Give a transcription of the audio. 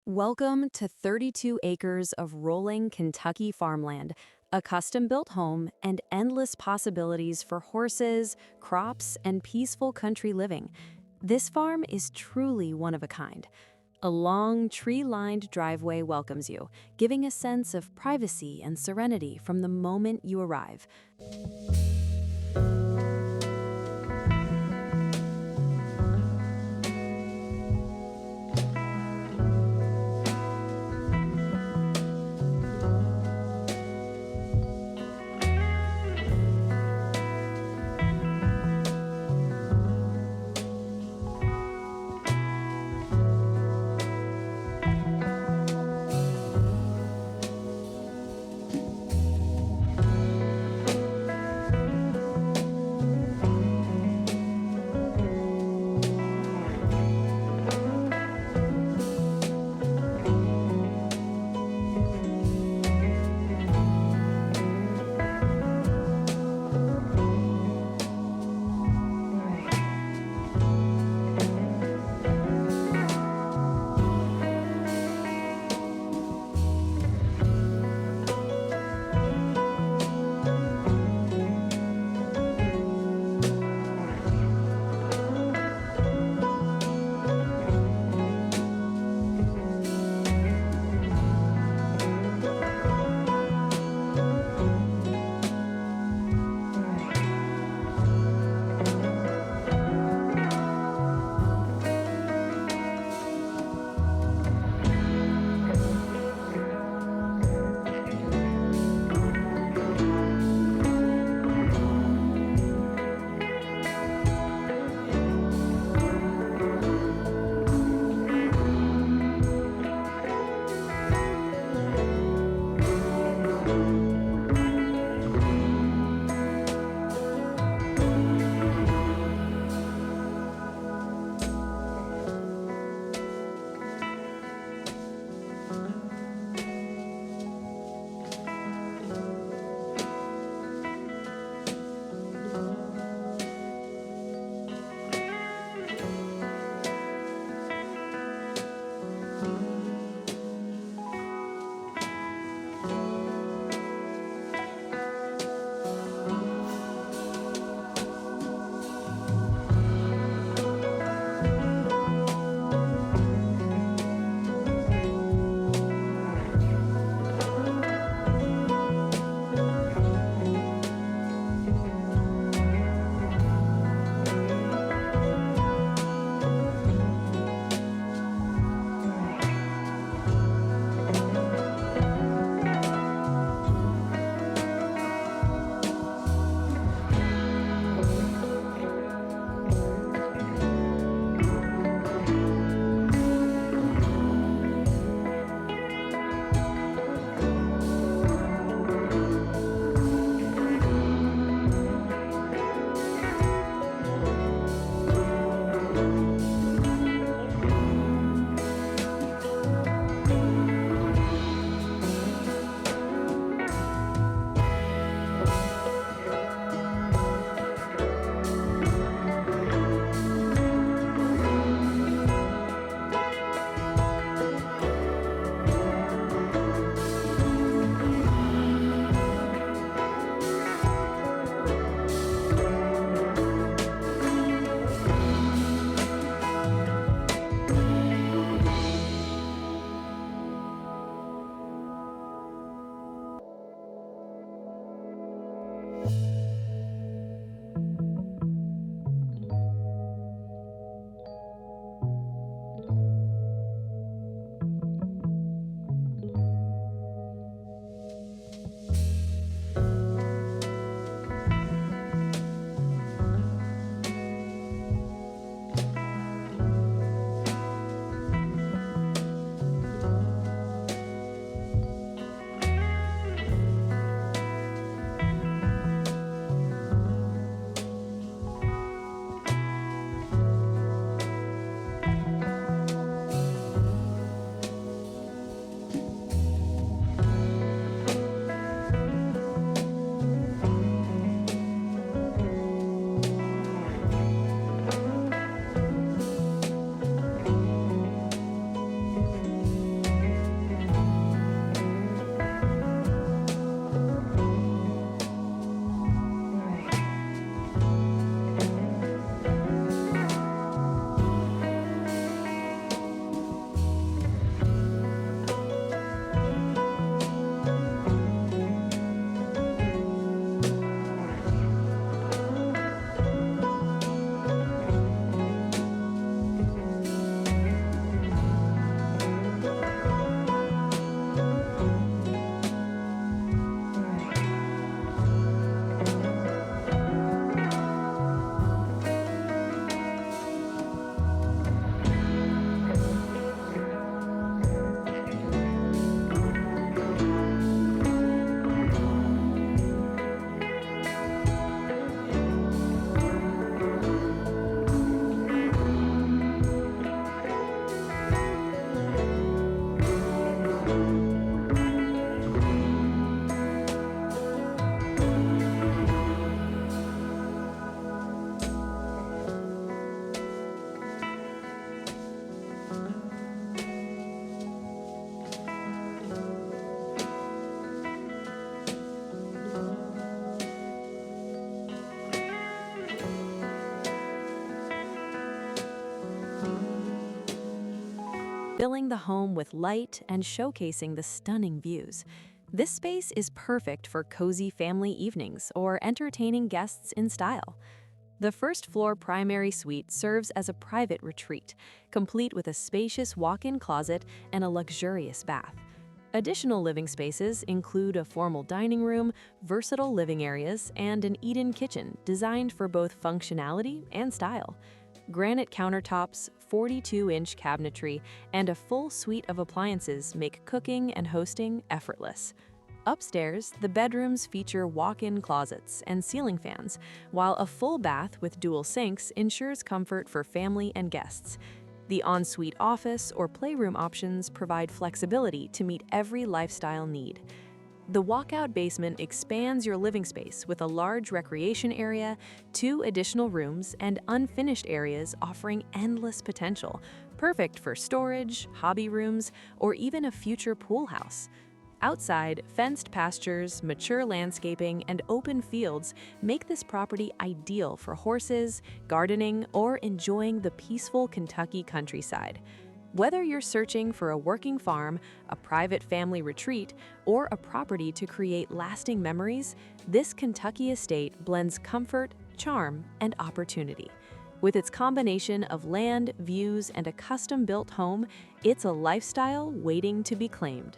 Welcome to 32 acres of rolling Kentucky farmland, a custom-built home and endless possibilities for horses, crops, and peaceful country living. This farm is truly one of a kind. A long, tree-lined driveway welcomes you, giving a sense of privacy and serenity from the moment you arrive. filling the home with light and showcasing the stunning views. This space is perfect for cozy family evenings or entertaining guests in style. The first floor primary suite serves as a private retreat, complete with a spacious walk-in closet and a luxurious bath. Additional living spaces include a formal dining room, versatile living areas, and an eat-in kitchen designed for both functionality and style. Granite countertops, 42-inch cabinetry, and a full suite of appliances make cooking and hosting effortless. Upstairs, the bedrooms feature walk-in closets and ceiling fans, while a full bath with dual sinks ensures comfort for family and guests. The ensuite office or playroom options provide flexibility to meet every lifestyle need. The walkout basement expands your living space with a large recreation area, 2 additional rooms, and unfinished areas offering endless potential, perfect for storage, hobby rooms, or even a future pool house. Outside, fenced pastures, mature landscaping, and open fields make this property ideal for horses, gardening, or enjoying the peaceful Kentucky countryside. Whether you're searching for a working farm, a private family retreat, or a property to create lasting memories, this Kentucky estate blends comfort, charm, and opportunity. With its combination of land, views, and a custom-built home, it's a lifestyle waiting to be claimed.